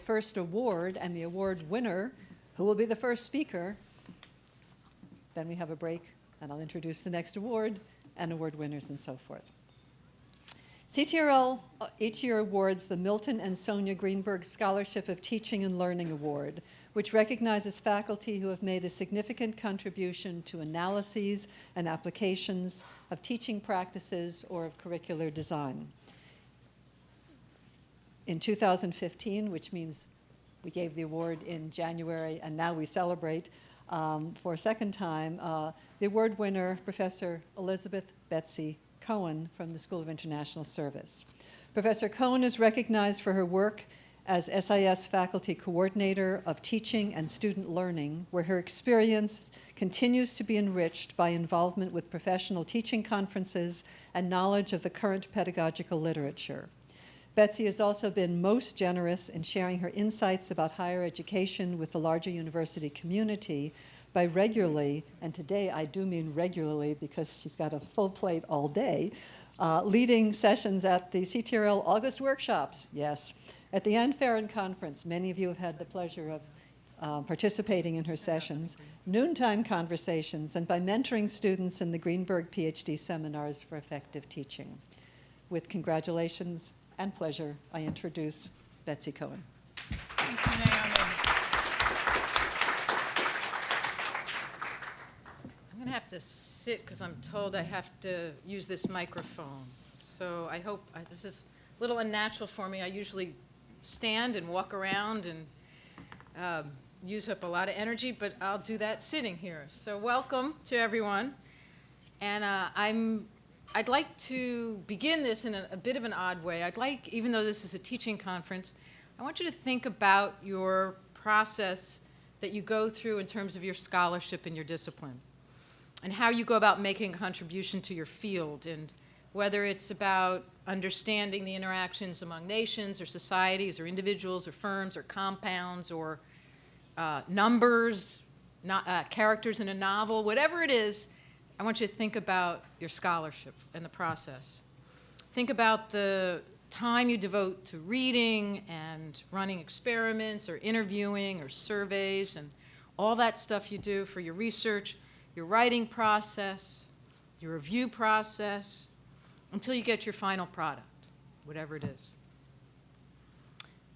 first award and the award winner, who will be the first speaker. Then we have a break, and I'll introduce the next award and award winners and so forth. CTRL each year awards the Milton and Sonia Greenberg Scholarship of Teaching and Learning Award, which recognizes faculty who have made a significant contribution to analyses and applications of teaching practices or of curricular design. In 2015, which means we gave the award in January and now we celebrate for a second time, the award winner, Professor Elizabeth Betsy Cohen from the School of International Service. Professor Cohen is recognized for her work as SIS Faculty Coordinator of Teaching and Student Learning, where her experience continues to be enriched by involvement with professional teaching conferences and knowledge of the current pedagogical literature. Betsy has also been most generous in sharing her insights about higher education with the larger university community by regularly, and today I do mean regularly because she's got a full plate all day, leading sessions at the CTRL August workshops, yes. At the Ann Farron Conference, many of you have had the pleasure of participating in her sessions, noontime conversations, and by mentoring students in the Greenberg PhD seminars for effective teaching. With congratulations and pleasure, I introduce Betsy Cohen. Thank you, Naomi. I'm going to have to sit because I'm told I have to use this microphone. So I hope this is a little unnatural for me. I usually stand and walk around and use up a lot of energy, but I'll do that sitting here. So welcome to everyone. And I'd like to begin this in a bit of an odd way. I'd like, even though this is a teaching conference, I want you to think about your process that you go through in terms of your scholarship and your discipline, and how you go about making a contribution to your field, and whether it's about understanding the interactions among nations or societies or individuals or firms or compounds or numbers, characters in a novel, whatever it is, I want you to think about your scholarship and the process. Think about the time you devote to reading and running experiments or interviewing or surveys and all that stuff you do for your research, your writing process, your review process, until you get your final product, whatever it is.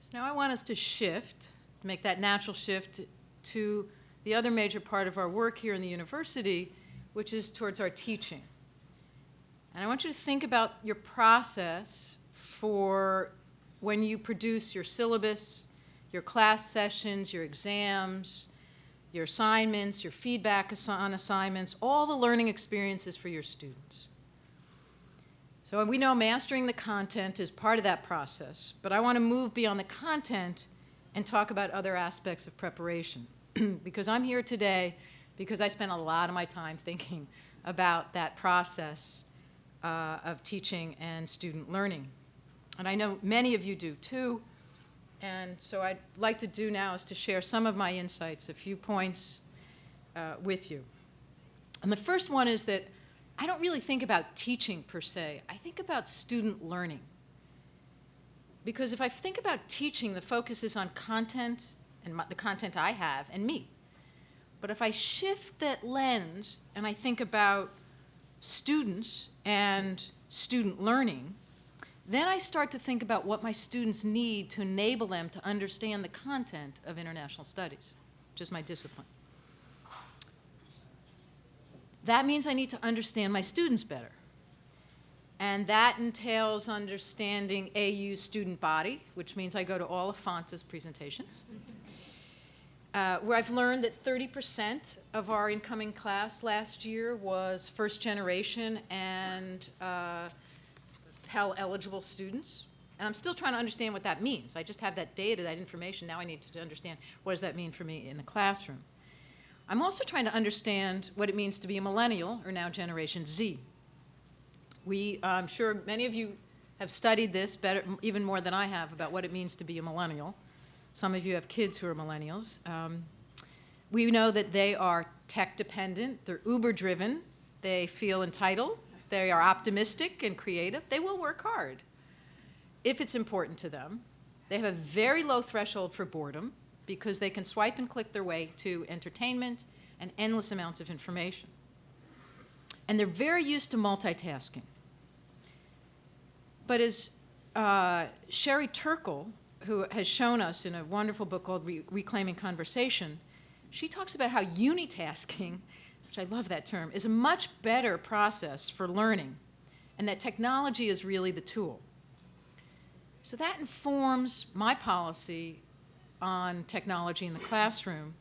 So now I want us to shift, to make that natural shift to the other major part of our work here in the university, which is towards our teaching. And I want you to think about your process for when you produce your syllabus, your class sessions, your exams, your assignments, your feedback on assignments, all the learning experiences for your students. So we know mastering the content is part of that process, but I want to move beyond the content and talk about other aspects of preparation. Because I'm here today because I spent a lot of my time thinking about that process of teaching and student learning. And I know many of you do too. And so I'd like to do now is to share some of my insights, a few points with you. And the first one is that I don't really think about teaching per se. I think about student learning. Because if I think about teaching, the focus is on content and the content I have and me. But if I shift that lens and I think about students and student learning, then I start to think about what my students need to enable them to understand the content of international studies, which is my discipline. That means I need to understand my students better. And that entails understanding AU's student body, which means I go to all of Fonta's presentations, where I've learned that 30% of our incoming class last year was first generation and Pell-eligible students. And I'm still trying to understand what that means. I just have that data, that information. Now I need to understand what does that mean for me in the classroom. I'm also trying to understand what it means to be a millennial, or now Generation Z. I'm sure many of you have studied this better, even more than I have, about what it means to be a millennial. Some of you have kids who are millennials. We know that they are tech-dependent. They're uber-driven. They feel entitled. They are optimistic and creative. They will work hard if it's important to them. They have a very low threshold for boredom because they can swipe and click their way to entertainment and endless amounts of information. And they're very used to multitasking. But as Sherry Turkle, who has shown us in a wonderful book called Reclaiming Conversation, she talks about how unitasking, which I love that term, is a much better process for learning, and that technology is really the tool. So that informs my policy on technology in the classroom,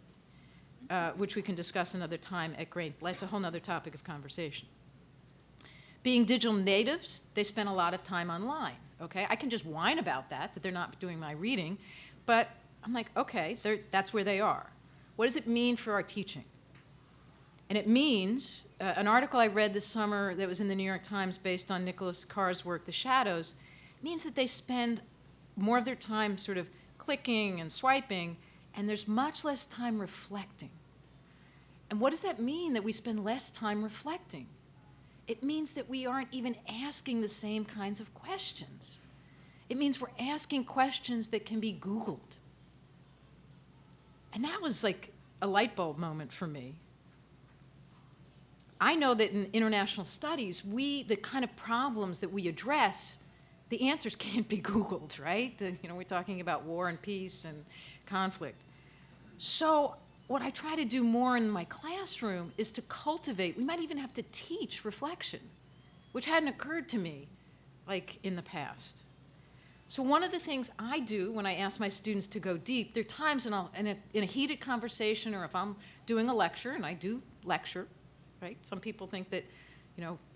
which we can discuss another time at great. That's a whole other topic of conversation. Being digital natives, they spend a lot of time online, okay? I can just whine about that they're not doing my reading, but I'm like, okay, that's where they are. What does it mean for our teaching? And it means, an article I read this summer that was in the New York Times based on Nicholas Carr's work, The Shadows, means that they spend more of their time sort of clicking and swiping, and there's much less time reflecting. And what does that mean, that we spend less time reflecting? It means that we aren't even asking the same kinds of questions. It means we're asking questions that can be Googled. And that was like a light bulb moment for me. I know that in international studies, the kind of problems that we address, the answers can't be Googled, right? We're talking about war and peace and conflict. So what I try to do more in my classroom is to cultivate, we might even have to teach reflection, which hadn't occurred to me like in the past. So one of the things I do when I ask my students to go deep, there are times in a heated conversation, or if I'm doing a lecture, and I do lecture, right? Some people think that,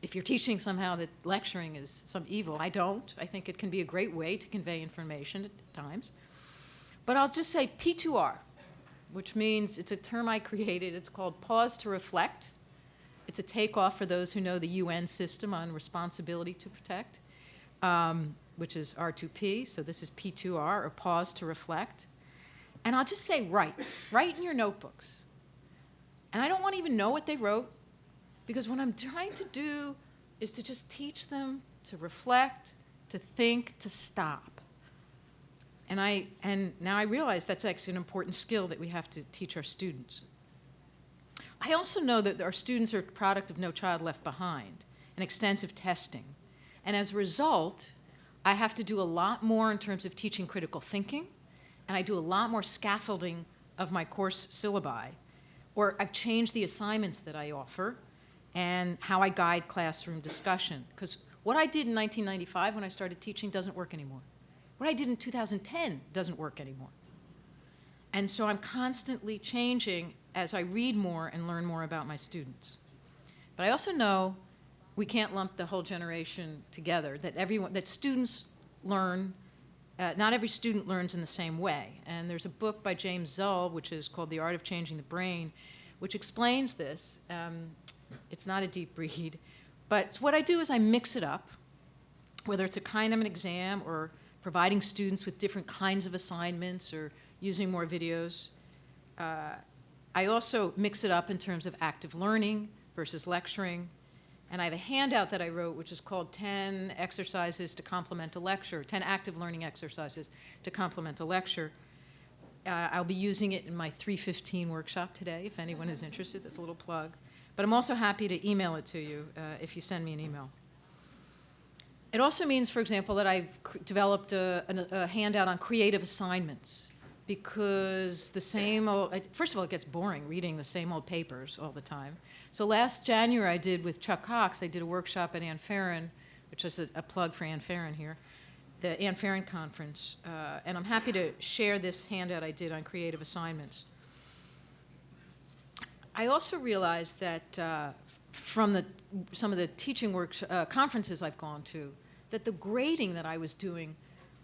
if you're teaching somehow that lecturing is some evil. I don't. I think it can be a great way to convey information at times. But I'll just say P2R, which means, it's a term I created. It's called pause to reflect. It's a takeoff for those who know the UN system on responsibility to protect, which is R2P. So this is P2R, or pause to reflect. And I'll just say write in your notebooks. And I don't want to even know what they wrote, because what I'm trying to do is to just teach them to reflect, to think, to stop. And now I realize that's actually an important skill that we have to teach our students. I also know that our students are a product of No Child Left Behind and extensive testing. And as a result, I have to do a lot more in terms of teaching critical thinking, and I do a lot more scaffolding of my course syllabi, or I've changed the assignments that I offer and how I guide classroom discussion. Because what I did in 1995 when I started teaching doesn't work anymore. What I did in 2010 doesn't work anymore. And so I'm constantly changing as I read more and learn more about my students. But I also know we can't lump the whole generation together, that students learn, not every student learns in the same way. And there's a book by James Zull, which is called The Art of Changing the Brain, which explains this. It's not a deep read. But what I do is I mix it up, whether it's a kind of an exam or providing students with different kinds of assignments or using more videos. I also mix it up in terms of active learning versus lecturing. And I have a handout that I wrote, which is called 10 exercises to complement a lecture, 10 active learning exercises to complement a lecture. I'll be using it in my 3:15 workshop today, if anyone is interested. That's a little plug. But I'm also happy to email it to you if you send me an email. It also means, for example, that I've developed a handout on creative assignments, because first of all, it gets boring reading the same old papers all the time. So last January I did with Chuck Cox, I did a workshop at Ann Farren, which is a plug for Ann Farren here, the Ann Farren Conference, and I'm happy to share this handout I did on creative assignments. I also realized that from some of the teaching conferences I've gone to, that the grading that I was doing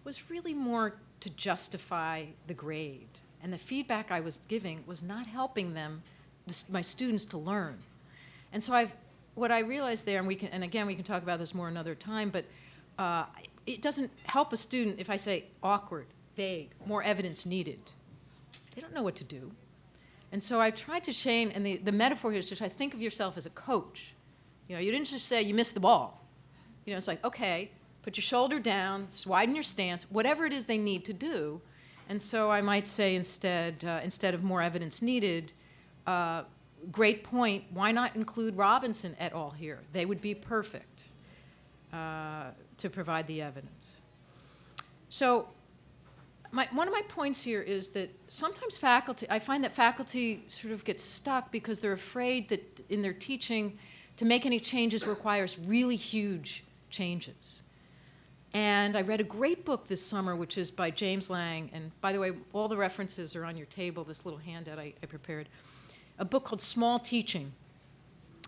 was really more to justify the grade. And the feedback I was giving was not helping my students to learn. And so what I realized there, and again, we can talk about this more another time, but it doesn't help a student if I say awkward, vague, more evidence needed. They don't know what to do. And so I tried to change, and the metaphor here is just, I think of yourself as a coach. You didn't just say you missed the ball. It's like, okay, Put your shoulder down, widen your stance, whatever it is they need to do. And so I might say instead of more evidence needed, great point, why not include Robinson et al. Here? They would be perfect to provide the evidence. So one of my points here is that sometimes I find that faculty sort of get stuck because they're afraid that in their teaching, to make any changes requires really huge changes. And I read a great book this summer, which is by James Lang. And by the way, all the references are on your table, this little handout I prepared. A book called Small Teaching.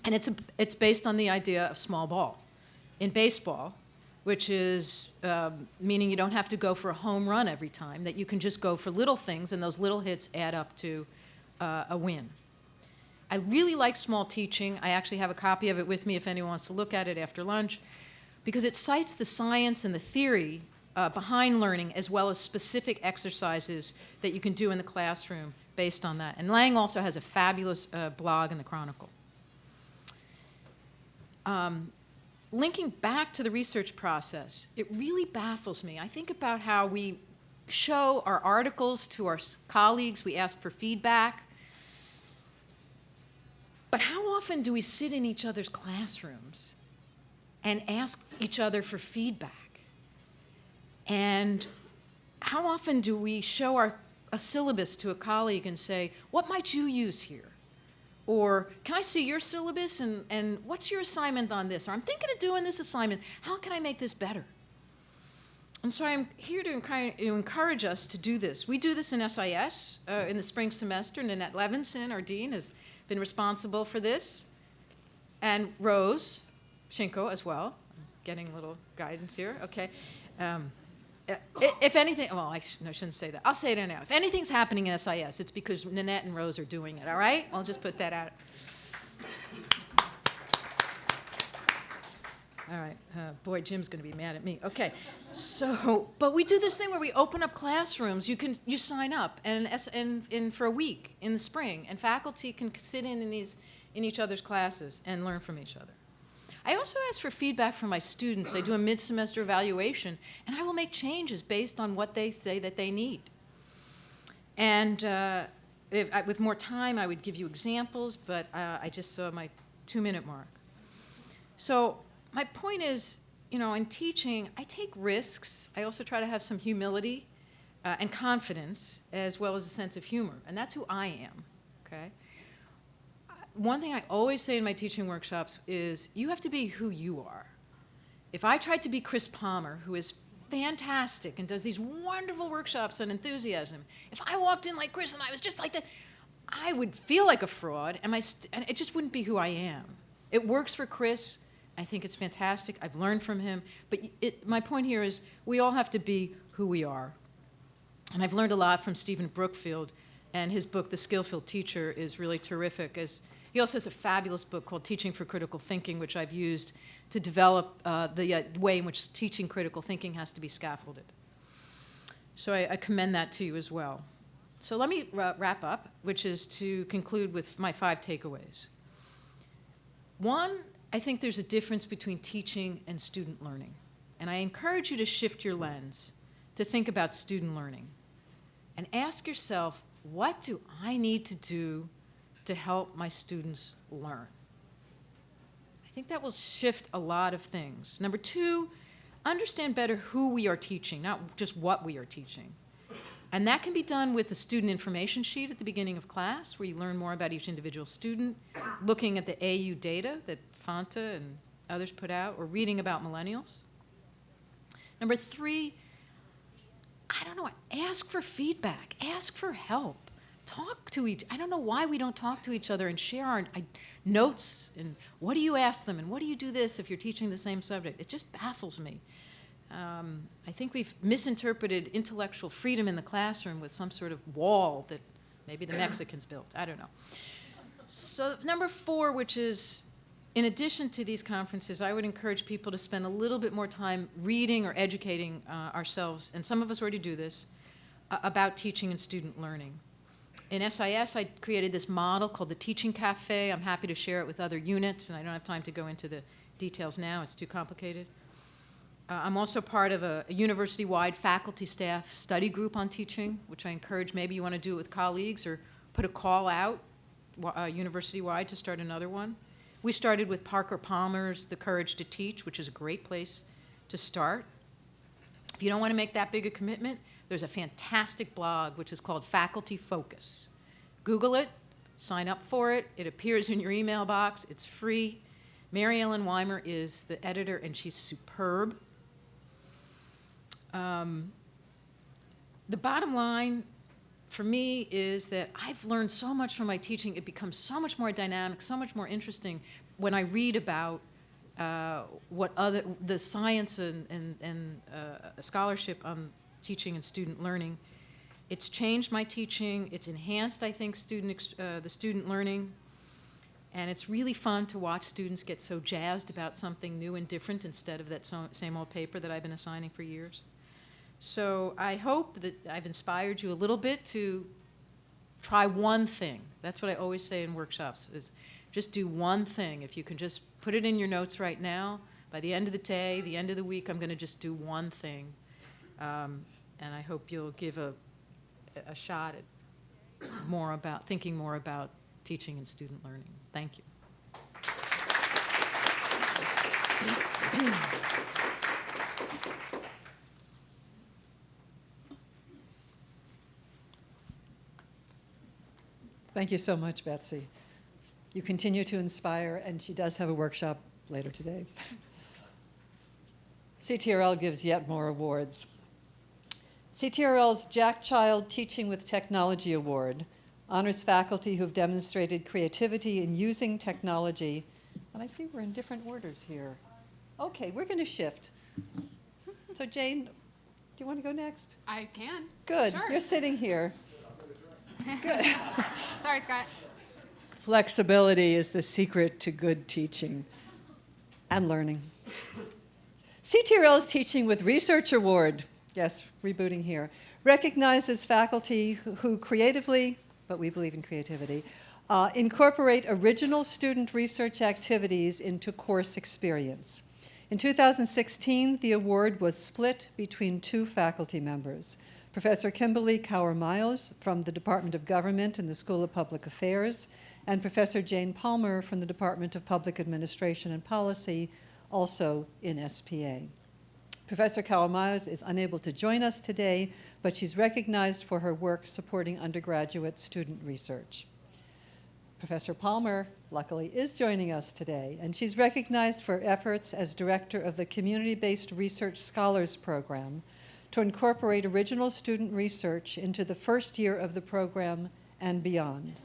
And it's based on the idea of small ball. In baseball, which is meaning you don't have to go for a home run every time, that you can just go for little things, and those little hits add up to a win. I really like Small Teaching. I actually have a copy of it with me if anyone wants to look at it after lunch, because it cites the science and the theory behind learning, as well as specific exercises that you can do in the classroom based on that. And Lang also has a fabulous blog in the Chronicle. Linking back to the research process, it really baffles me. I think about how we show our articles to our colleagues, we ask for feedback, but how often do we sit in each other's classrooms and ask each other for feedback? And how often do we show a syllabus to a colleague and say, what might you use here? Or, can I see your syllabus, and what's your assignment on this? Or, I'm thinking of doing this assignment. How can I make this better? And so I'm here to encourage us to do this. We do this in SIS in the spring semester. Nanette Levinson, our dean, has been responsible for this. And Rose Shinko as well. I'm getting a little guidance here. Okay. If anything, well, I shouldn't say that. I'll say it now. If anything's happening in SIS, it's because Nanette and Rose are doing it, all right? I'll just put that out. All right. Boy, Jim's going to be mad at me. Okay. So, but we do this thing where we open up classrooms. You sign up and for a week in the spring, and faculty can sit in each other's classes and learn from each other. I also ask for feedback from my students. I do a mid-semester evaluation, and I will make changes based on what they say that they need. And with more time, I would give you examples, but I just saw my 2-minute mark. So my point is, in teaching, I take risks. I also try to have some humility and confidence, as well as a sense of humor, and that's who I am, okay? One thing I always say in my teaching workshops is you have to be who you are. If I tried to be Chris Palmer, who is fantastic and does these wonderful workshops on enthusiasm, if I walked in like Chris and I was just like that, I would feel like a fraud, and it just wouldn't be who I am. It works for Chris. I think it's fantastic. I've learned from him. But my point here is we all have to be who we are. And I've learned a lot from Stephen Brookfield, and his book, The Skill-Filled Teacher, is really terrific. He also has a fabulous book called Teaching for Critical Thinking, which I've used to develop the way in which teaching critical thinking has to be scaffolded. So I commend that to you as well. So let me wrap up, which is to conclude with my 5 takeaways. 1, I think there's a difference between teaching and student learning. And I encourage you to shift your lens to think about student learning. And ask yourself, what do I need to do to help my students learn? I think that will shift a lot of things. Number 2, understand better who we are teaching, not just what we are teaching. And that can be done with the student information sheet at the beginning of class, where you learn more about each individual student, looking at the AU data that Fanta and others put out, or reading about millennials. Number 3, ask for feedback, ask for help. I don't know why we don't talk to each other and share our notes, and what do you ask them, and what do you do this if you're teaching the same subject? It just baffles me. I think we've misinterpreted intellectual freedom in the classroom with some sort of wall that maybe the Mexicans built. I don't know. So number 4, which is, in addition to these conferences, I would encourage people to spend a little bit more time reading or educating ourselves, and some of us already do this, about teaching and student learning. In SIS, I created this model called the Teaching Cafe. I'm happy to share it with other units, and I don't have time to go into the details now. It's too complicated. I'm also part of a university-wide faculty staff study group on teaching, which I encourage. Maybe you want to do it with colleagues or put a call out university-wide to start another one. We started with Parker Palmer's The Courage to Teach, which is a great place to start. If you don't want to make that big a commitment, there's a fantastic blog which is called Faculty Focus. Google it, sign up for it. It appears in your email box. It's free. Mary Ellen Weimer is the editor, and she's superb. The bottom line for me is that I've learned so much from my teaching. It becomes so much more dynamic, so much more interesting when I read about the science and scholarship on teaching and student learning. It's changed my teaching. It's enhanced, I think, the student learning. And it's really fun to watch students get so jazzed about something new and different instead of that same old paper that I've been assigning for years. So I hope that I've inspired you a little bit to try one thing. That's what I always say in workshops, is just do one thing. If you can just put it in your notes right now, by the end of the day, the end of the week, I'm going to just do one thing. And I hope you'll give a shot at thinking more about teaching and student learning. Thank you. Thank you so much, Betsy. You continue to inspire, and she does have a workshop later today. CTRL gives yet more awards. CTRL's Jack Child Teaching with Technology Award honors faculty who've demonstrated creativity in using technology. And I see we're in different orders here. Okay, we're going to shift. So Jane, do you want to go next? I can. Good. Sure. You're sitting here. Good. Sorry, Scott. Flexibility is the secret to good teaching and learning. CTRL's Teaching with Research Award, yes, rebooting here, recognizes faculty who creatively, but we believe in creativity, incorporate original student research activities into course experience. In 2016, the award was split between two faculty members, Professor Kimberly Cower-Miles from the Department of Government and the School of Public Affairs, and Professor Jane Palmer from the Department of Public Administration and Policy, also in SPA. Professor Cower-Miles is unable to join us today, but she's recognized for her work supporting undergraduate student research. Professor Palmer, luckily, is joining us today, and she's recognized for efforts as director of the Community-Based Research Scholars Program to incorporate original student research into the first year of the program and beyond.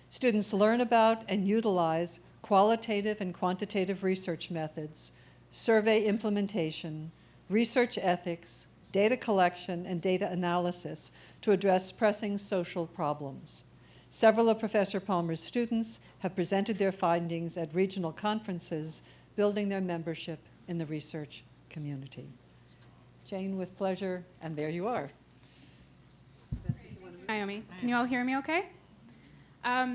Students learn about and utilize qualitative and quantitative research methods, survey implementation, research ethics, data collection, and data analysis to address pressing social problems. Several of Professor Palmer's students have presented their findings at regional conferences, building their membership in the research community. Jane, with pleasure, and there you are. Naomi, can you all hear me okay?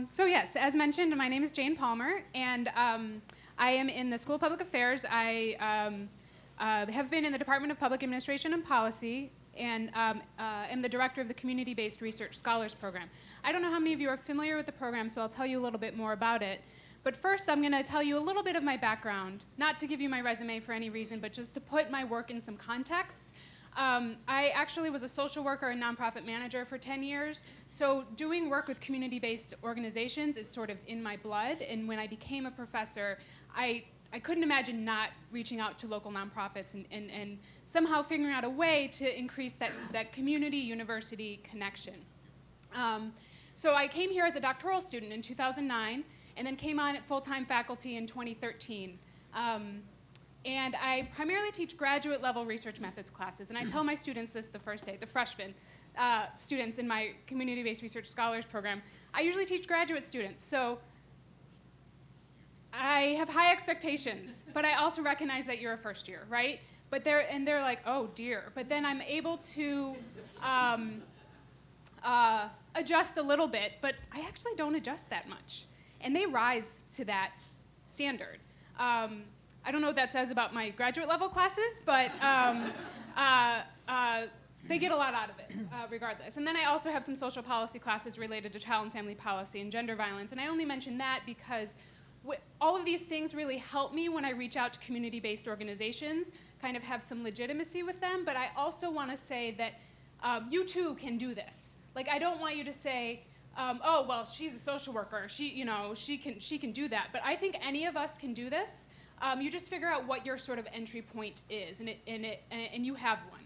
So yes, as mentioned, my name is Jane Palmer, and I am in the School of Public Affairs. I have been in the Department of Public Administration and Policy, and am the director of the Community-Based Research Scholars Program. I don't know how many of you are familiar with the program, so I'll tell you a little bit more about it. But first, I'm going to tell you a little bit of my background, not to give you my resume for any reason, but just to put my work in some context. I actually was a social worker and nonprofit manager for 10 years, so doing work with community-based organizations is sort of in my blood, and when I became a professor, I couldn't imagine not reaching out to local nonprofits and somehow figuring out a way to increase that community-university connection. So I came here as a doctoral student in 2009, and then came on at full-time faculty in 2013. And I primarily teach graduate level research methods classes, and I tell my students this the first day, the freshmen students in my community-based research scholars program. I usually teach graduate students, so I have high expectations, but I also recognize that you're a first year, right? But they're like, oh dear. But then I'm able to adjust a little bit, but I actually don't adjust that much. And they rise to that standard. I don't know what that says about my graduate level classes, but they get a lot out of it, regardless. And then I also have some social policy classes related to child and family policy and gender violence. And I only mention that because all of these things really help me when I reach out to community-based organizations, kind of have some legitimacy with them. But I also want to say that you too can do this. Like, I don't want you to say, oh, well, she's a social worker. She can do that. But I think any of us can do this. You just figure out what your sort of entry point is, and you have one.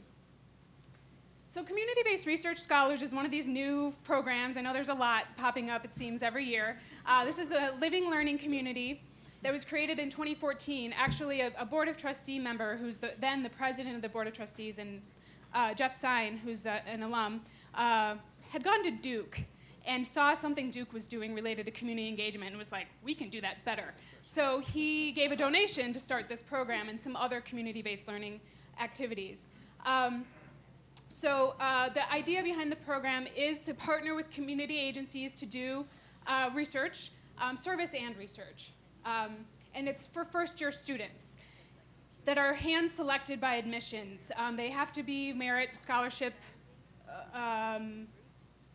So community-based research scholars is one of these new programs. I know there's a lot popping up, it seems, every year. This is a living learning community that was created in 2014. Actually, a board of trustee member, who's then the president of the board of trustees, and Jeff Sine, who's an alum, had gone to Duke and saw something Duke was doing related to community engagement and was like, we can do that better. So he gave a donation to start this program and some other community-based learning activities. So the idea behind the program is to partner with community agencies to do research, service and research. And it's for first-year students that are hand-selected by admissions. They have to be merit scholarship,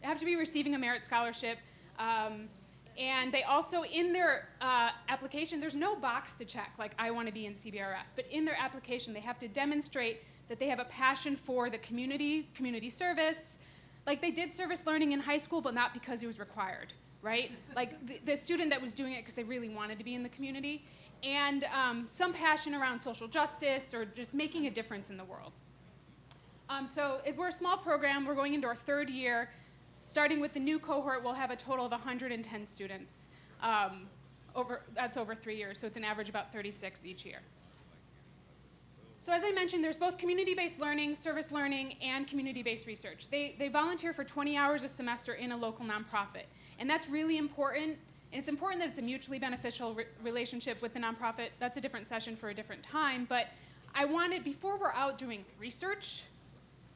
they have to be receiving a merit scholarship. And they also, in their application, there's no box to check, like I want to be in CBRS, but in their application, they have to demonstrate that they have a passion for the community service. Like, they did service learning in high school, but not because it was required, right? Like, the student that was doing it because they really wanted to be in the community, and some passion around social justice or just making a difference in the world. So we're a small program. We're going into our third year. Starting with the new cohort, we'll have a total of 110 students. That's over 3 years, so it's an average about 36 each year. So as I mentioned, there's both community-based learning, service learning, and community-based research. They volunteer for 20 hours a semester in a local nonprofit. And that's really important. And it's important that it's a mutually beneficial relationship with the nonprofit. That's a different session for a different time. But I wanted, before we're out doing research,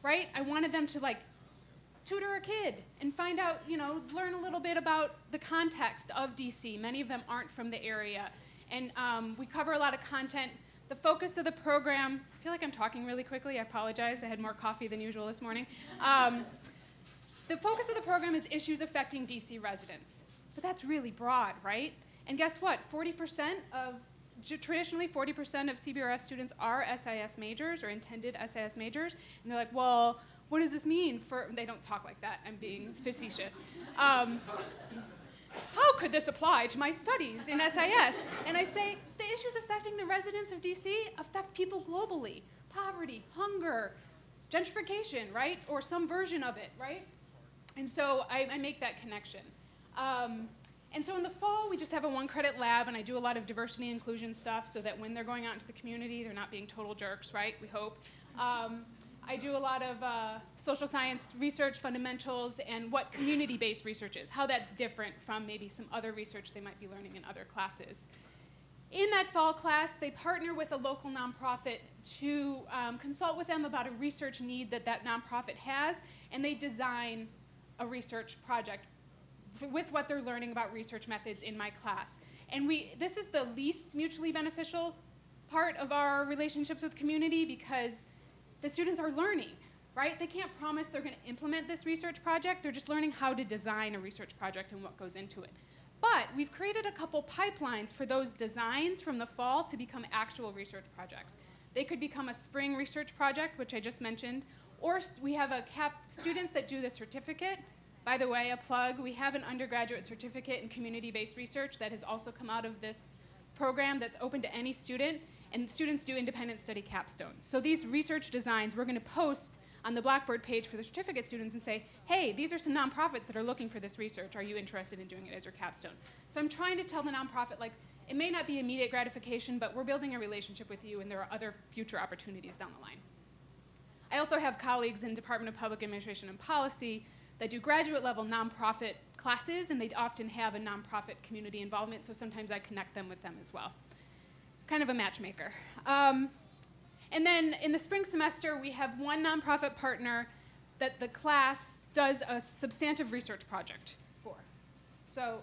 right, I wanted them to, like, tutor a kid and find out, learn a little bit about the context of DC. Many of them aren't from the area. And we cover a lot of content. The focus of the program, I feel like I'm talking really quickly. I apologize. I had more coffee than usual this morning. The focus of the program is issues affecting DC residents. But that's really broad, right? And guess what? Traditionally 40% of CBRS students are SIS majors or intended SIS majors. And they're like, well, what does this mean for, they don't talk like that, I'm being facetious. How could this apply to my studies in SIS? And I say, the issues affecting the residents of DC affect people globally. Poverty, hunger, gentrification, right? Or some version of it, right? And so I make that connection. And so in the fall, we just have a 1-credit lab, and I do a lot of diversity and inclusion stuff so that when they're going out into the community, they're not being total jerks, right? We hope. I do a lot of social science research fundamentals and what community-based research is, how that's different from maybe some other research they might be learning in other classes. In that fall class, they partner with a local nonprofit to consult with them about a research need that nonprofit has, and they design a research project with what they're learning about research methods in my class. And this is the least mutually beneficial part of our relationships with community because the students are learning, right? They can't promise they're going to implement this research project. They're just learning how to design a research project and what goes into it. But we've created a couple pipelines for those designs from the fall to become actual research projects. They could become a spring research project, which I just mentioned, or we have students that do the certificate. By the way, a plug, we have an undergraduate certificate in community-based research that has also come out of this program that's open to any student. And students do independent study capstones. So these research designs we're going to post on the Blackboard page for the certificate students and say, hey, these are some nonprofits that are looking for this research. Are you interested in doing it as your capstone? So I'm trying to tell the nonprofit, like, it may not be immediate gratification, but we're building a relationship with you, and there are other future opportunities down the line. I also have colleagues in Department of Public Administration and Policy that do graduate-level nonprofit classes, and they often have a nonprofit community involvement, so sometimes I connect them with them as well. Kind of a matchmaker. And then in the spring semester, we have one nonprofit partner that the class does a substantive research project for. So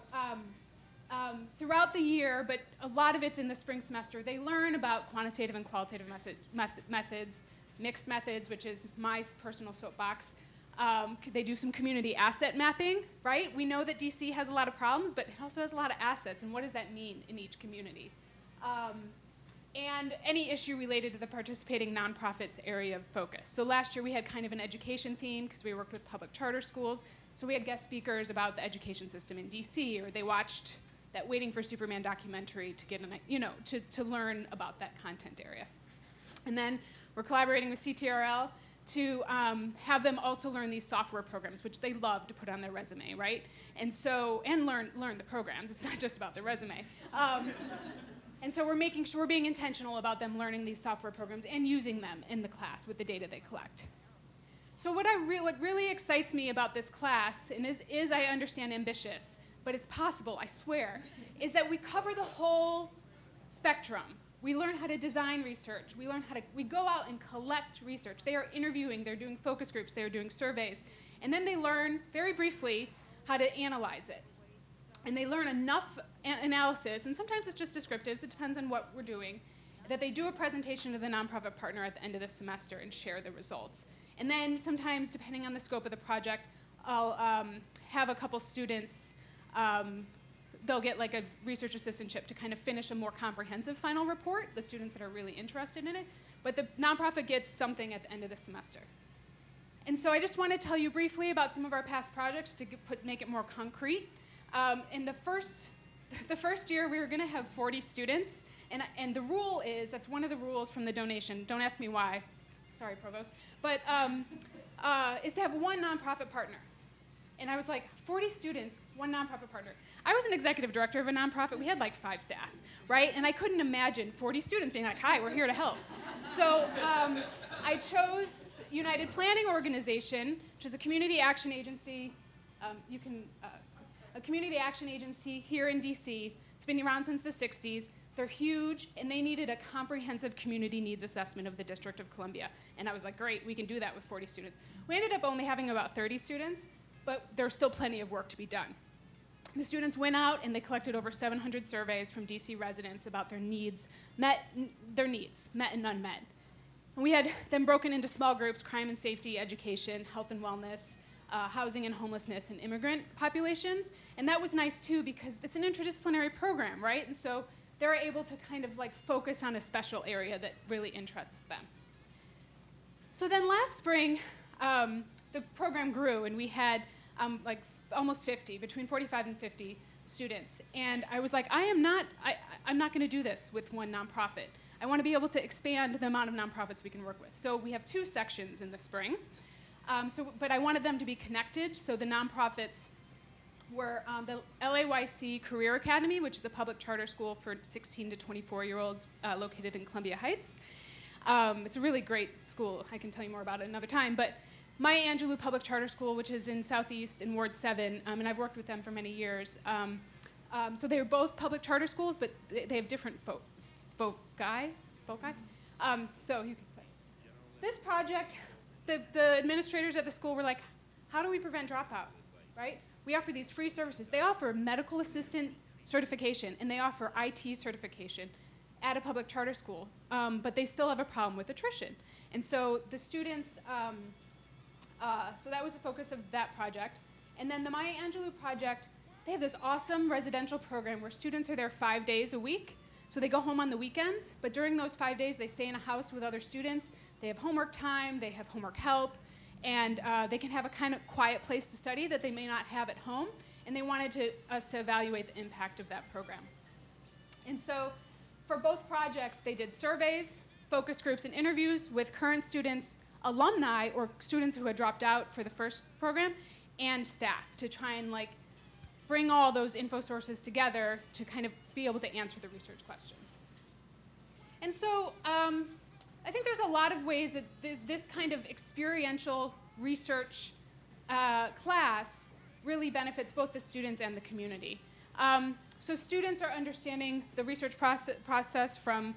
throughout the year, but a lot of it's in the spring semester, they learn about quantitative and qualitative methods, mixed methods, which is my personal soapbox. They do some community asset mapping, right? We know that DC has a lot of problems, but it also has a lot of assets, and what does that mean in each community? And any issue related to the participating nonprofits area of focus. So last year we had kind of an education theme because we worked with public charter schools. So we had guest speakers about the education system in DC, or they watched that Waiting for Superman documentary to get to learn about that content area. And then we're collaborating with CTRL to have them also learn these software programs, which they love to put on their resume, right? And so, and learn the programs. It's not just about the resume. And so we're making sure we're being intentional about them learning these software programs and using them in the class with the data they collect. So what really excites me about this class, and is I understand ambitious, but it's possible, I swear, is that we cover the whole spectrum. We learn how to design research. We go out and collect research. They are interviewing, they're doing focus groups, they're doing surveys, and then they learn, very briefly, how to analyze it. And they learn enough analysis, and sometimes it's just descriptives, it depends on what we're doing, that they do a presentation to the nonprofit partner at the end of the semester and share the results. And then sometimes, depending on the scope of the project, I'll have a couple students, they'll get like a research assistantship to kind of finish a more comprehensive final report, the students that are really interested in it. But the nonprofit gets something at the end of the semester. And so I just want to tell you briefly about some of our past projects to make it more concrete. In the first year, we were going to have 40 students, and the rule is, that's one of the rules from the donation, don't ask me why, sorry, Provost, but is to have one nonprofit partner. And I was like, 40 students, one nonprofit partner. I was an executive director of a nonprofit. We had like 5 staff, right? And I couldn't imagine 40 students being like, hi, we're here to help. So I chose United Planning Organization, which is a community action agency. A community action agency here in DC. It's been around since the 60s. They're huge, and they needed a comprehensive community needs assessment of the District of Columbia. And I was like, great, we can do that with 40 students. We ended up only having about 30 students, but there's still plenty of work to be done. The students went out and they collected over 700 surveys from DC residents about their needs, met and unmet. And we had them broken into small groups: crime and safety, education, health and wellness, housing and homelessness, and immigrant populations. And that was nice too, because it's an interdisciplinary program, right? And so they're able to kind of like focus on a special area that really interests them. So then last spring, the program grew, and we had like almost 50, between 45 and 50 students. And I was like, I'm not going to do this with one nonprofit. I want to be able to expand the amount of nonprofits we can work with. So we have 2 sections in the spring. But I wanted them to be connected, so the nonprofits were the LAYC Career Academy, which is a public charter school for 16 to 24-year-olds located in Columbia Heights. It's a really great school. I can tell you more about it another time. But Maya Angelou Public Charter School, which is in Southeast in Ward 7, and I've worked with them for many years. So they are both public charter schools, but they have different foci. So you can play. This project, the administrators at the school were like, how do we prevent dropout, right? We offer these free services. They offer medical assistant certification, and they offer IT certification at a public charter school, but they still have a problem with attrition. And so the students, so that was the focus of that project. And then the Maya Angelou project, they have this awesome residential program where students are there 5 days a week. So they go home on the weekends, but during those 5 days, they stay in a house with other students. They have homework time, they have homework help, and they can have a kind of quiet place to study that they may not have at home. And they wanted us to evaluate the impact of that program. And so for both projects, they did surveys, focus groups, and interviews with current students, alumni, or students who had dropped out for the first program, and staff to try and like bring all those info sources together to kind of be able to answer the research questions. And so I think there's a lot of ways that this kind of experiential research class really benefits both the students and the community. So students are understanding the research process from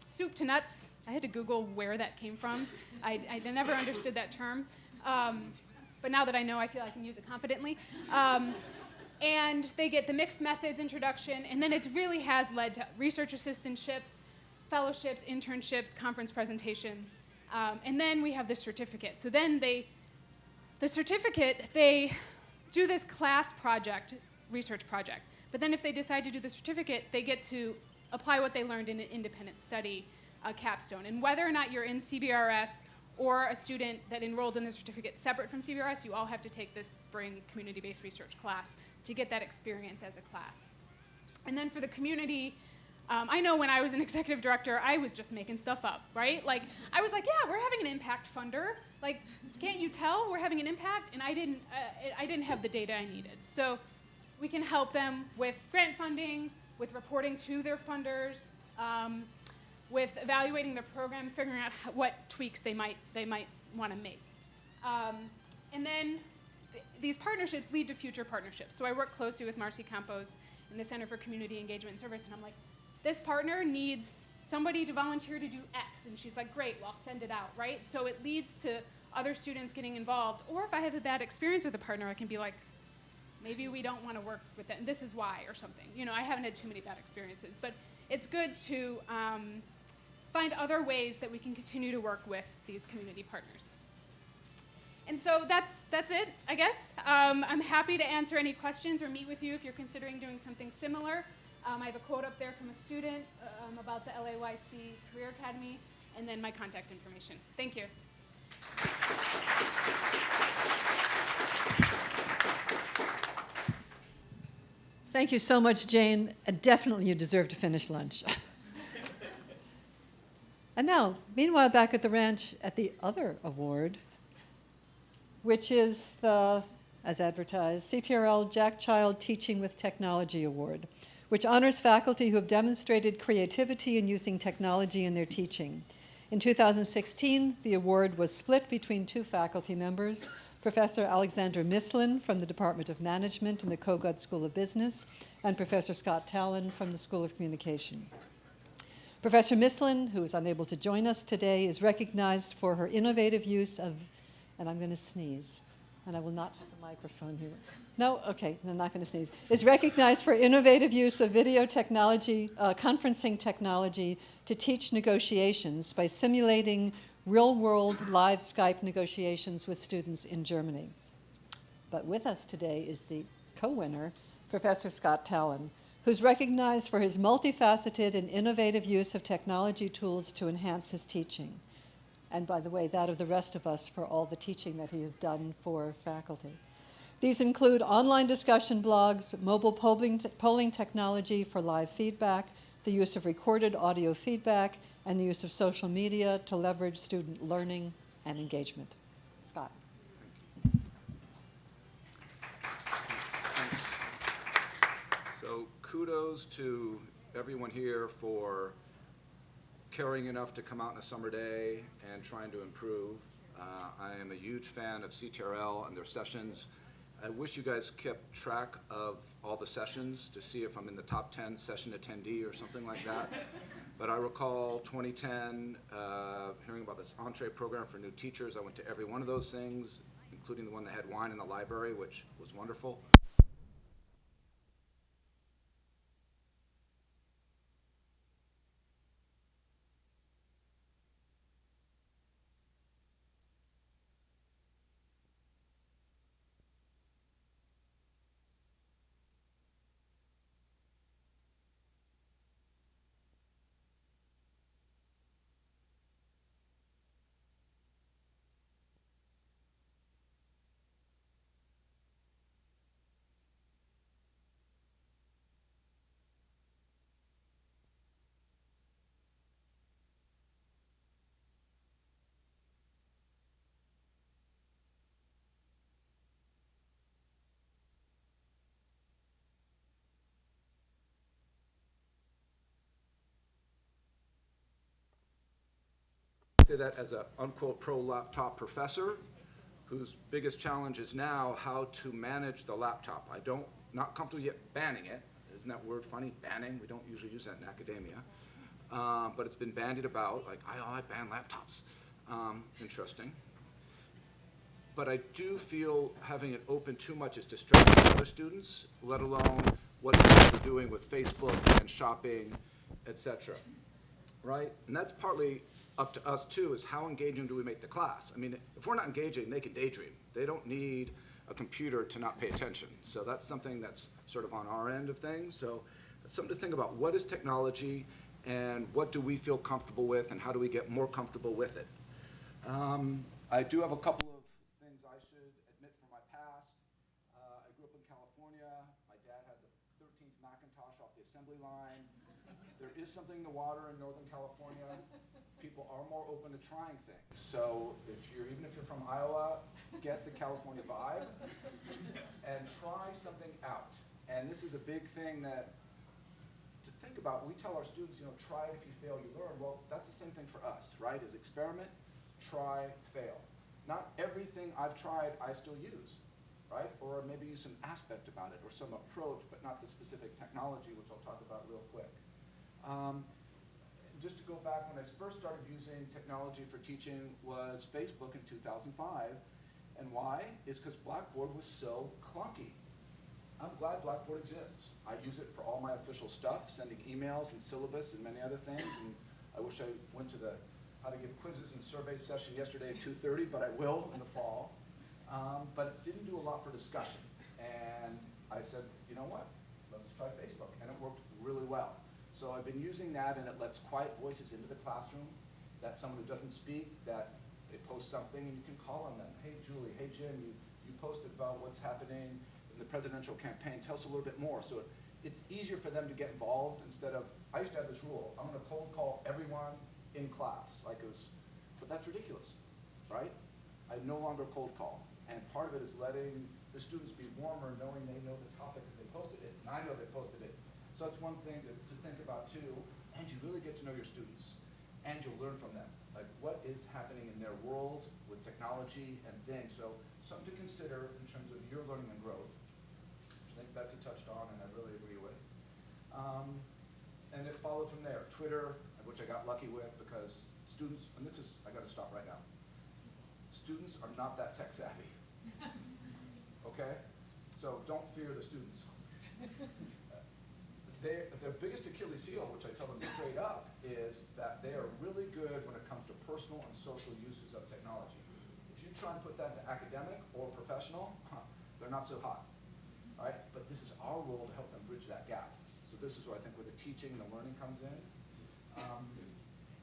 soup to nuts. I had to Google where that came from. I never understood that term. But now that I know, I feel I can use it confidently. And they get the mixed methods introduction, and then it really has led to research assistantships, fellowships, internships, conference presentations. And then we have the certificate. So then the certificate, they do this class project, research project. But then if they decide to do the certificate, they get to apply what they learned in an independent study capstone. And whether or not you're in CBRS or a student that enrolled in the certificate separate from CBRS, you all have to take this spring community-based research class to get that experience as a class. And then for the community, I know when I was an executive director, I was just making stuff up, right? Like, I was like, yeah, we're having an impact funder. Like, can't you tell we're having an impact? And I didn't have the data I needed. So we can help them with grant funding, with reporting to their funders, with evaluating their program, figuring out what tweaks they might want to make. And then these partnerships lead to future partnerships. So I work closely with Marcy Campos in the Center for Community Engagement and Service, and I'm like, this partner needs somebody to volunteer to do X. And she's like, great, well, I'll send it out, right? So it leads to other students getting involved. Or if I have a bad experience with a partner, I can be like, maybe we don't want to work with them. This is why, or something. You know, I haven't had too many bad experiences. But it's good to find other ways that we can continue to work with these community partners. And so that's it, I guess. I'm happy to answer any questions or meet with you if you're considering doing something similar. I have a quote up there from a student about the LAYC Career Academy, and then my contact information. Thank you. Thank you so much, Jane. Definitely you deserve to finish lunch. And now, meanwhile, back at the ranch at the other award, which is the, as advertised, CTRL Jack Child Teaching with Technology Award, which honors faculty who have demonstrated creativity in using technology in their teaching. In 2016, the award was split between two faculty members, Professor Alexander Mislin from the Department of Management in the Kogod School of Business, and Professor Scott Talon from the School of Communication. Professor Mislin, who is unable to join us today, is recognized for her innovative use of, and I'm going to sneeze, and I will not have the microphone here. No? Okay, I'm not going to sneeze. Is recognized for innovative use of video technology, conferencing technology to teach negotiations by simulating real-world live Skype negotiations with students in Germany. But with us today is the co-winner, Professor Scott Talon, who's recognized for his multifaceted and innovative use of technology tools to enhance his teaching. And by the way, that of the rest of us for all the teaching that he has done for faculty. These include online discussion blogs, mobile polling technology for live feedback, the use of recorded audio feedback, and the use of social media to leverage student learning and engagement. Scott. Thanks. So kudos to everyone here for caring enough to come out on a summer day and trying to improve. I am a huge fan of CTRL and their sessions. I wish you guys kept track of all the sessions to see if I'm in the top 10 session attendee or something like that. But I recall 2010, hearing about this entree program for new teachers. I went to every one of those things, including the one that had wine in the library, which was wonderful. Say that as a unquote pro laptop professor whose biggest challenge is now how to manage the laptop. Not comfortable yet banning it. Isn't that word funny? Banning. We don't usually use that in academia. But it's been bandied about, like, I ban laptops. Interesting. But I do feel having it open too much is distracting other students, let alone what they're doing with Facebook and shopping, et cetera, right? And that's partly up to us too, is how engaging do we make the class? I mean, if we're not engaging, they can daydream. They don't need a computer to not pay attention. So that's something that's sort of on our end of things. So it's something to think about. What is technology and what do we feel comfortable with and how do we get more comfortable with it? I do have a couple of things I should admit from my past. I grew up in California. My dad had the 13th Macintosh off the assembly line. There is something in the water in Northern California. People are more open to trying things. So even if you're from Iowa, get the California vibe and try something out. And this is a big thing that to think about. We tell our students, try it. If you fail, you learn. Well, that's the same thing for us, right? Is experiment, try, fail. Not everything I've tried I still use, right? Or maybe use some aspect about it or some approach, but not the specific technology, which I'll talk about real quick. Just to go back, when I first started using technology for teaching was Facebook in 2005. And why? Is because Blackboard was so clunky. I'm glad Blackboard exists. I use it for all my official stuff, sending emails and syllabus and many other things. And I wish I went to the how to give quizzes and surveys session yesterday at 2:30, but I will in the fall. But it didn't do a lot for discussion. And I said, you know what? Let's try Facebook. And it worked really well. So I've been using that, and it lets quiet voices into the classroom, that someone who doesn't speak, that they post something, and you can call on them. Hey, Julie, hey, Jim, you posted about what's happening in the presidential campaign. Tell us a little bit more. So it's easier for them to get involved instead of, I used to have this rule, I'm going to cold call everyone in class. But that's ridiculous, right? I no longer cold call. And part of it is letting the students be warmer, knowing they know the topic because they posted it, and I know they posted it. So that's one thing to think about too, and you really get to know your students, and you'll learn from them, like what is happening in their world with technology and things. So something to consider in terms of your learning and growth, which I think Betsy touched on and I really agree with. And it followed from there. Twitter, which I got lucky with because students, and this is, I gotta stop right now. Students are not that tech savvy, okay? So don't fear the students. Their biggest Achilles heel, which I tell them straight up, is that they are really good when it comes to personal and social uses of technology. If you try and put that into academic or professional, they're not so hot, right? But this is our role to help them bridge that gap. So this is where I think where the teaching and the learning comes in.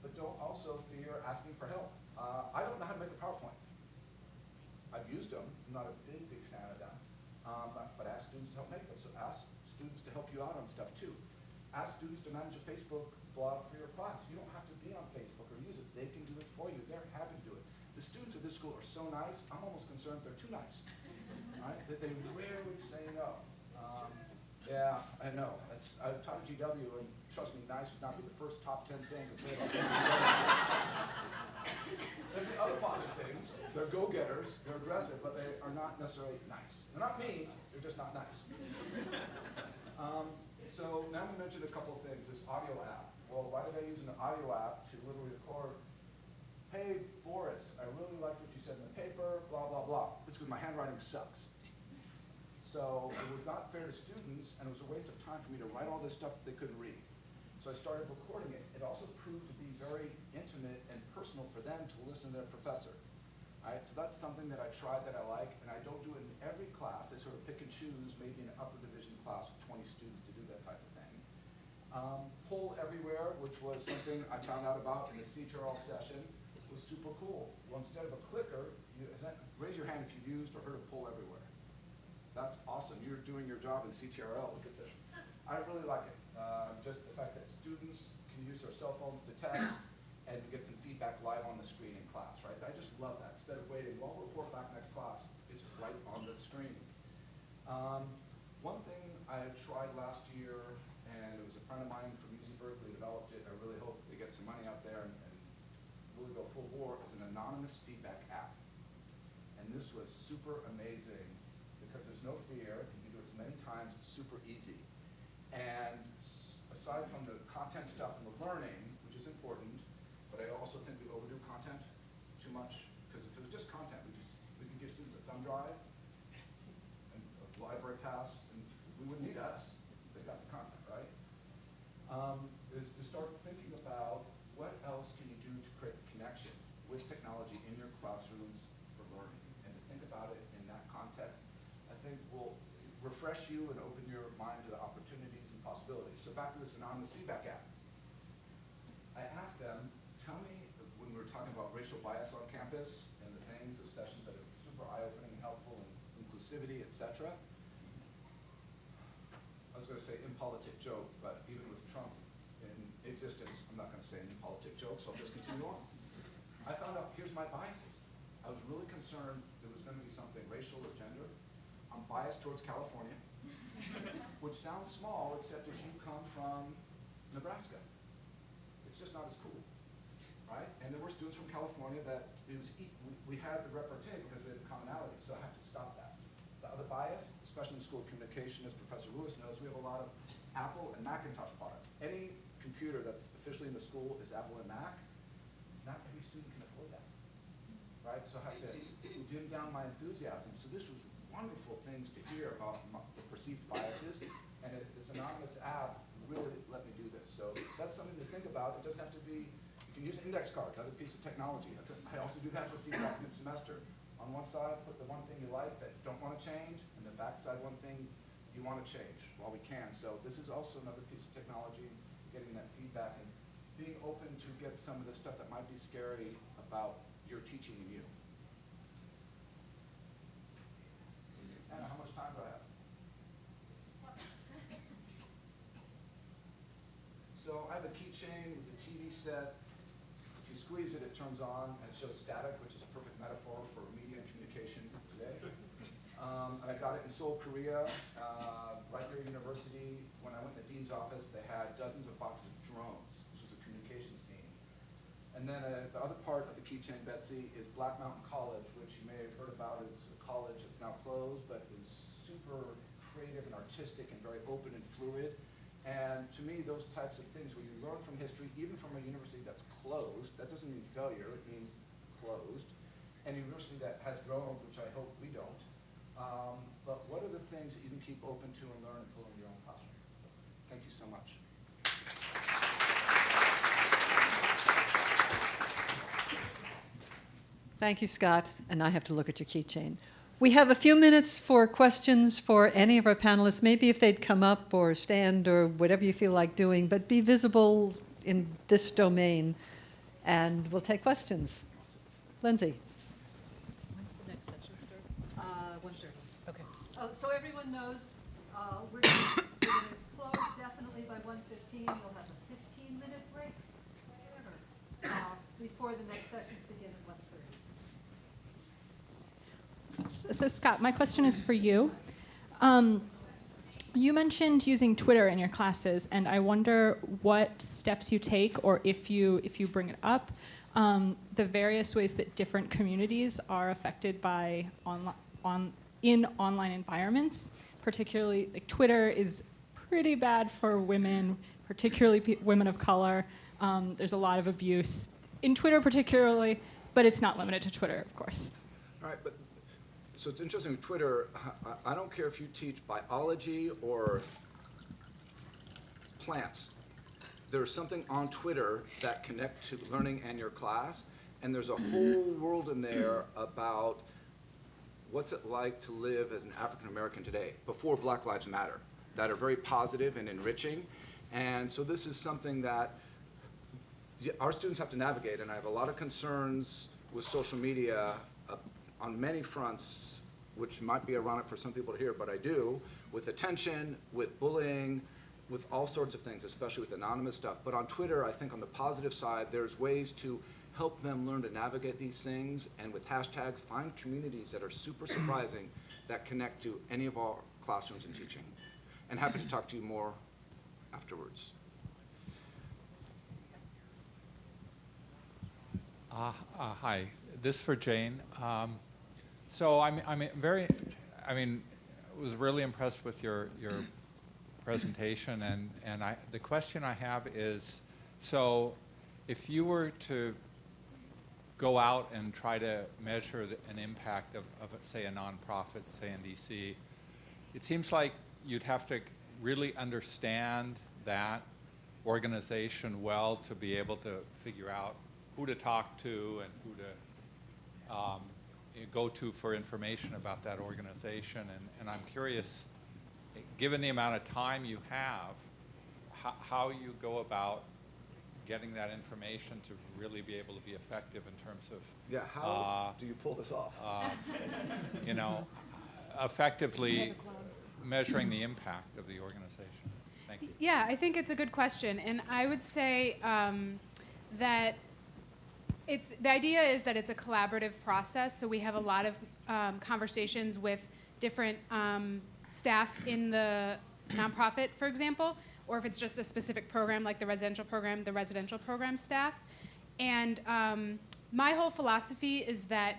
But don't also fear asking for help. I don't know how to make a PowerPoint. I've used them. I'm not a big fan of them. But ask students to help make them. So ask students to help you out on stuff too. Ask students to manage a Facebook blog for your class. You don't have to be on Facebook or use it. They can do it for you. They're happy to do it. The students at this school are so nice, I'm almost concerned they're too nice. Right? That they rarely say no. Yeah, I know. I've taught at GW, and trust me, nice would not be the first top 10 things to say about There's the other positive things. They're go-getters, they're aggressive, but they are not necessarily nice. They're not mean, they're just not nice. So now we mentioned a couple of things. This audio app. Well, why did I use an audio app to literally record, hey, Boris, I really liked what you said in the paper, blah, blah, blah. It's because my handwriting sucks. So it was not fair to students, and it was a waste of time for me to write all this stuff that they couldn't read. So I started recording it. It also proved to be very intimate and personal for them to listen to their professor. All right, so that's something that I tried that I like, and I don't do it in every class. I sort of pick and choose, maybe in an upper division class with 20 students to do that type of thing. Poll Everywhere, which was something I found out about in the CTRL session, was super cool. Well, instead of a clicker, raise your hand if you've used or heard of Poll Everywhere. That's awesome. You're doing your job in CTRL. Look at this. I really like it. Just the fact that students can use their cell phones to text and get some feedback live on the screen in class, right? I just love that. Instead of waiting, well, we'll report back next class, it's right on the screen. One thing I tried last year, and it was a friend of mine from UC Berkeley developed it. I really hope they get some money out there and really go full bore, is an anonymous feedback app. And this was super amazing because there's no fear. You can do it as many times. It's super easy. And aside from the content stuff and the learning, which is important, but I also think we overdo content too much. Because if it was just content, we could give students drive and a library pass, and we wouldn't need us. They got the content, right? Is to start thinking about what else can you do to create the connection with technology in your classrooms for learning, and to think about it in that context, I think will refresh you and open your mind to the opportunities and possibilities. So back to this anonymous feedback app. I asked them, tell me, when we were talking about racial bias on campus and the things, the sessions that are super eye-opening and helpful and inclusivity, et cetera. I was going to say impolitic joke, but even with Trump in existence, I'm not going to say an impolitic joke, so I'll just continue on. I found out, here's my biases. I was really concerned there was going to be something racial or gender. I'm biased towards California, which sounds small, except if you come from Nebraska. It's just not as cool, right? And there were students from California that it was we had the repartee because we had the commonality, so I have to stop that. The other bias, especially in school communication, as Professor Lewis knows, we have a lot of Apple and Macintosh products. Any computer that's officially in the school is Apple and Mac. Not every student can afford that, right? So I have to dim down my enthusiasm. So this was wonderful things to hear about the perceived biases, and this anonymous app really let me do this. So that's something to think about. It doesn't have to be, you can use an index card, another piece of technology. I also do that for feedback mid-semester. On one side, put the one thing you like that you don't want to change, and the back side, one thing you want to change while we can. So this is also another piece of technology, getting that feedback and being open to get some of the stuff that might be scary about your teaching and you. Anna, how much time do I have? So I have a keychain with a TV set. If you squeeze it, it turns on and it shows static, which is a perfect metaphor for media and communication today. I got it in Seoul, Korea, right near university. When I went to the dean's office, they had dozens of boxes of drones, which was a communications team. And then the other part of the keychain, Betsy, is Black Mountain College, which you may have heard about as a college that's now closed, but is super creative and artistic and very open and fluid. And to me, those types of things where you learn from history, even from a university that's closed, that doesn't mean failure, it means closed. And a university that has drones, which I hope we don't. But what are the things that you can keep open to and learn and pull in your own classroom? So, thank you so much. Thank you, Scott. And I have to look at your keychain. We have a few minutes for questions for any of our panelists, maybe if they'd come up or stand or whatever you feel like doing, but be visible in this domain, and we'll take questions. Lindsay. When's the next session start? 1:30. Okay. Oh, so everyone knows we're going to close definitely by 1:15. We'll have a 15-minute break before the next sessions begin at 1:30. So Scott, my question is for you. You mentioned using Twitter in your classes, and I wonder what steps you take, or if you bring it up, the various ways that different communities are affected by online environments. Particularly, like Twitter is pretty bad for women, particularly women of color. There's a lot of abuse in Twitter, particularly, but it's not limited to Twitter, of course. All right, but so it's interesting with Twitter. I don't care if you teach biology or plants. There's something on Twitter that connect to learning and your class, and there's a whole world in there about what's it like to live as an African American today, before Black Lives Matter, that are very positive and enriching. And so this is something that our students have to navigate, and I have a lot of concerns with social media on many fronts, which might be ironic for some people to hear, but I do, with attention, with bullying, with all sorts of things, especially with anonymous stuff. But on Twitter, I think on the positive side, there's ways to help them learn to navigate these things, and with hashtags, find communities that are super surprising that connect to any of our classrooms and teaching. And happy to talk to you more afterwards. Hi, this is for Jane. So was really impressed with your presentation, and the question I have is, so if you were to go out and try to measure an impact of, say, a nonprofit, say in DC, it seems like you'd have to really understand that organization well to be able to figure out who to talk to and who to go to for information about that organization. And I'm curious, given the amount of time you have, how you go about getting that information to really be able to be effective in terms of Yeah, how do you pull this off? you know, effectively measuring the impact of the organization. Thank you. Yeah, I think it's a good question, and I would say that the idea is that it's a collaborative process. So we have a lot of conversations with different staff in the nonprofit, for example, or if it's just a specific program like the residential program staff. And my whole philosophy is that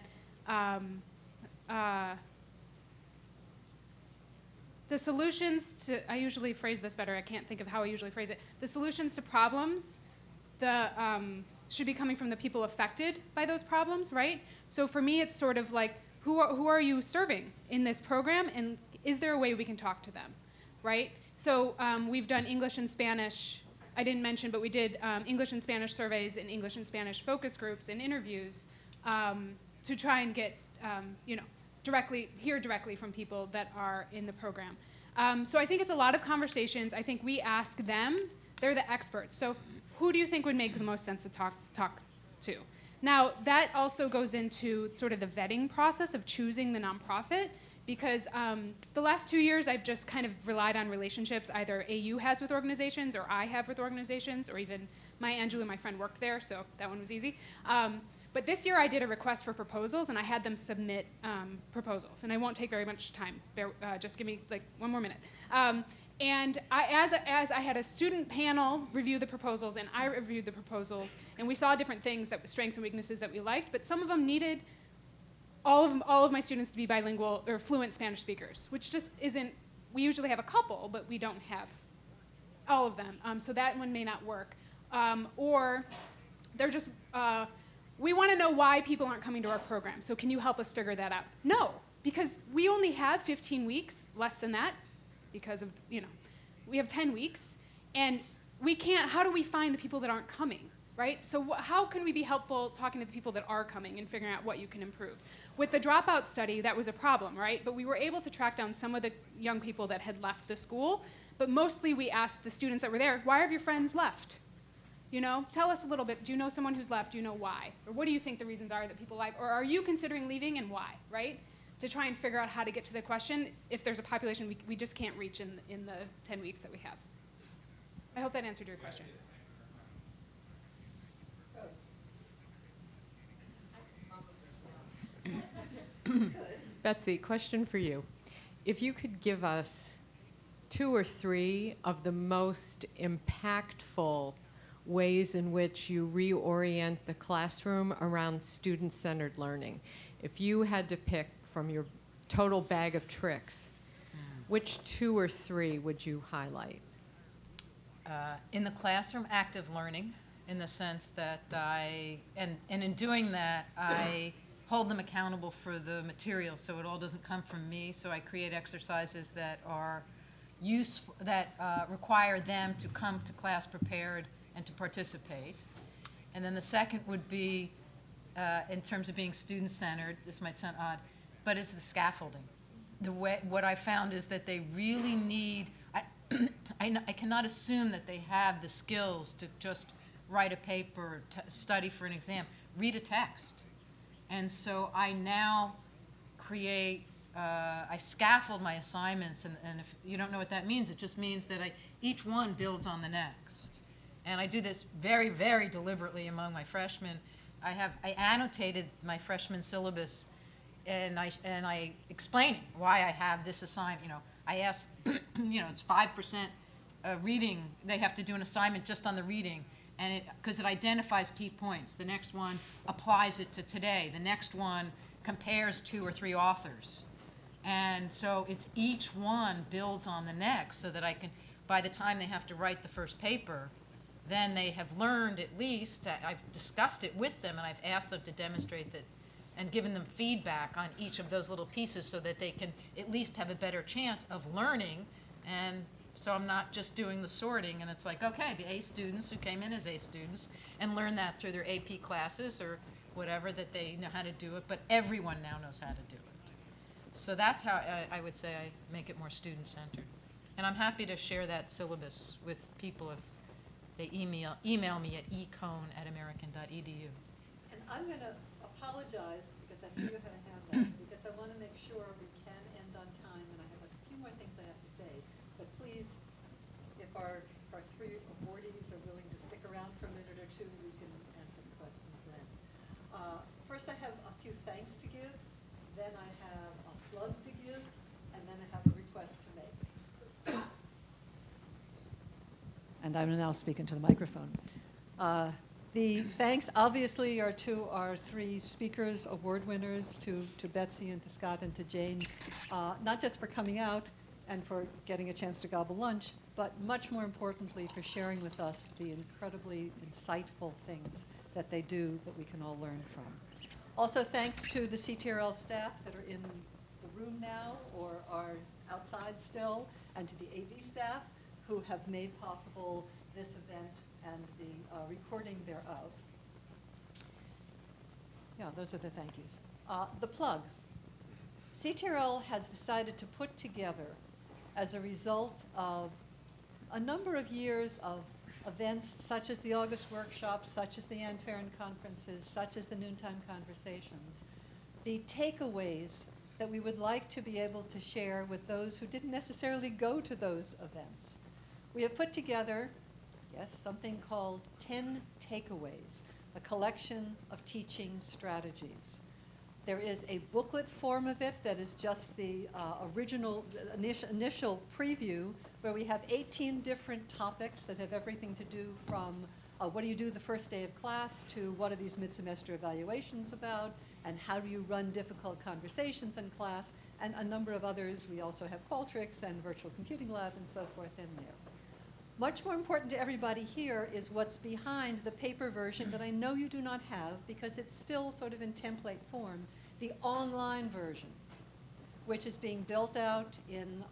the solutions to, I usually phrase this better, I can't think of how I usually phrase it. The solutions to problems should be coming from the people affected by those problems, right? So for me, it's sort of like, who are you serving in this program, and is there a way we can talk to them, right? So we've done English and Spanish, I didn't mention, but we did English and Spanish surveys and English and Spanish focus groups and interviews to try and get, hear directly from people that are in the program. So I think it's a lot of conversations. I think we ask them, they're the experts. So who do you think would make the most sense to talk to? Now, that also goes into sort of the vetting process of choosing the nonprofit, because the last 2 years I've just kind of relied on relationships either AU has with organizations or I have with organizations, or even Maya Angelou, my friend, worked there, so that one was easy. But this year I did a request for proposals, and I had them submit proposals. And I won't take very much time. Just give me like 1 more minute. And as I had a student panel review the proposals, and I reviewed the proposals, and we saw different things, strengths and weaknesses that we liked, but some of them needed all of my students to be bilingual or fluent Spanish speakers, which just isn't, we usually have a couple, but we don't have all of them. So that one may not work. Or they're just, we want to know why people aren't coming to our program, so can you help us figure that out? No, because we only have 15 weeks, less than that, because of, we have 10 weeks, and we can't, how do we find the people that aren't coming, right? So how can we be helpful talking to the people that are coming and figuring out what you can improve? With the dropout study, that was a problem, right? But we were able to track down some of the young people that had left the school, but mostly we asked the students that were there, why have your friends left? Tell us a little bit. Do you know someone who's left? Do you know why? Or what do you think the reasons are that people leave? Or are you considering leaving, and why, right? To try and figure out how to get to the question if there's a population we just can't reach in the 10 weeks that we have. I hope that answered your question. Betsy, question for you. If you could give us 2 or 3 of the most impactful ways in which you reorient the classroom around student-centered learning. If you had to pick from your total bag of tricks, which 2 or 3 would you highlight? In the classroom, active learning, in the sense that and in doing that, I hold them accountable for the material, so it all doesn't come from me. So I create exercises that are useful, that require them to come to class prepared and to participate. And then the second would be, in terms of being student-centered, this might sound odd, but it's the scaffolding. What I found is that they really need, I cannot assume that they have the skills to just write a paper, study for an exam, read a text. And so I now create, I scaffold my assignments, and if you don't know what that means, it just means that each one builds on the next. And I do this very, very deliberately among my freshmen. I annotated my freshman syllabus, and I explain why I have this assignment. I ask, it's 5% reading. They have to do an assignment just on the reading, and because it identifies key points. The next one applies it to today. The next one compares 2 or 3 authors, and so it's each one builds on the next, so that I can, by the time they have to write the first paper, then they have learned at least, I've discussed it with them and I've asked them to demonstrate that and given them feedback on each of those little pieces so that they can at least have a better chance of learning. And so I'm not just doing the sorting and it's like, okay, the A students who came in as A students and learned that through their AP classes or whatever, that they know how to do it, but everyone now knows how to do it. So that's how I would say I make it more student-centered. And I'm happy to share that syllabus with people if they email me at econe@american.edu. And I'm going to apologize, because I see you have a hand up, because I want to make sure we can end on time, and I have a few more things I have to say. But please, if our three awardees are willing to stick around for a minute or two, we can answer the questions then. First, I have a few thanks to give, then I have a plug to give, and then I have a request to make. And I'm now speaking to the microphone. The thanks obviously are to our three speakers, award winners, to Betsy and to Scott and to Jane, not just for coming out and for getting a chance to gobble lunch, but much more importantly for sharing with us the incredibly insightful things that they do that we can all learn from. Also thanks to the CTRL staff that are in the room now or are outside still, and to the AV staff who have made possible this event and the recording thereof. Yeah, those are the thank yous. The plug. CTRL has decided to put together, as a result of a number of years of events such as the August workshops, such as the Ann Farron conferences, such as the Noontime Conversations, the takeaways that we would like to be able to share with those who didn't necessarily go to those events. We have put together, yes, something called 10 Takeaways, a collection of teaching strategies. There is a booklet form of it that is just the original initial preview, where we have 18 different topics that have everything to do from what do you do the first day of class to what are these mid-semester evaluations about, and how do you run difficult conversations in class, and a number of others. We also have Qualtrics and Virtual Computing Lab and so forth in there. Much more important to everybody here is what's behind the paper version that I know you do not have because it's still sort of in template form, the online version, which is being built out in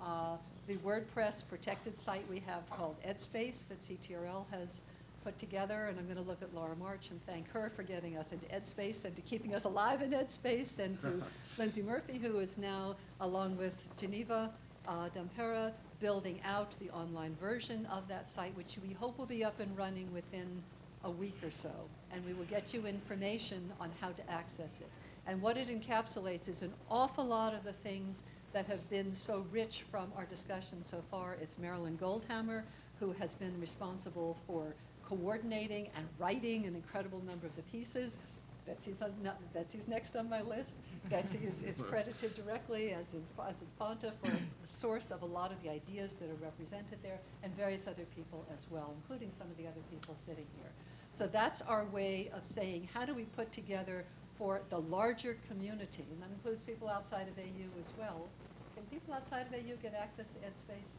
the WordPress protected site we have called EdSpace that CTRL has put together. And I'm going to look at Laura March and thank her for getting us into EdSpace and to keeping us alive in EdSpace, and to Lindsay Murphy, who is now, along with Geneva Dampera, building out the online version of that site, which we hope will be up and running within a week or so. And we will get you information on how to access it. And what it encapsulates is an awful lot of the things that have been so rich from our discussion so far. It's Marilyn Goldhammer, who has been responsible for coordinating and writing an incredible number of the pieces. Betsy's next on my list. Betsy is credited directly as Infanta for the source of a lot of the ideas that are represented there, and various other people as well, including some of the other people sitting here. So that's our way of saying, how do we put together for the larger community, and that includes people outside of AU as well. Can people outside of AU get access to EdSpace?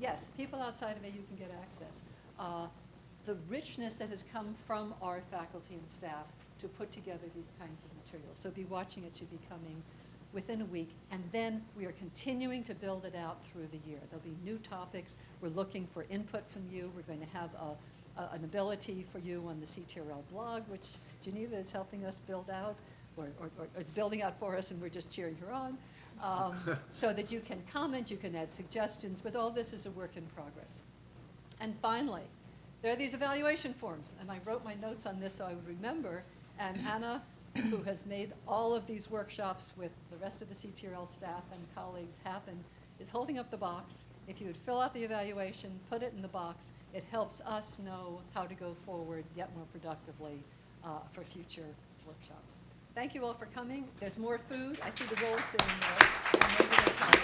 Yes, people outside of AU can get access. The richness that has come from our faculty and staff to put together these kinds of materials. So be watching, it should be coming within a week. And then we are continuing to build it out through the year. There'll be new topics. We're looking for input from you. We're going to have an ability for you on the CTRL blog, which Geneva is helping us build out, or is building out for us, and we're just cheering her on, so that you can comment, you can add suggestions, but all this is a work in progress. And finally, there are these evaluation forms, and I wrote my notes on this so I would remember, and Anna, who has made all of these workshops with the rest of the CTRL staff and colleagues happen, is holding up the box. If you would fill out the evaluation, put it in the box, it helps us know how to go forward yet more productively for future workshops. Thank you all for coming. There's more food. I see the rolls sitting there.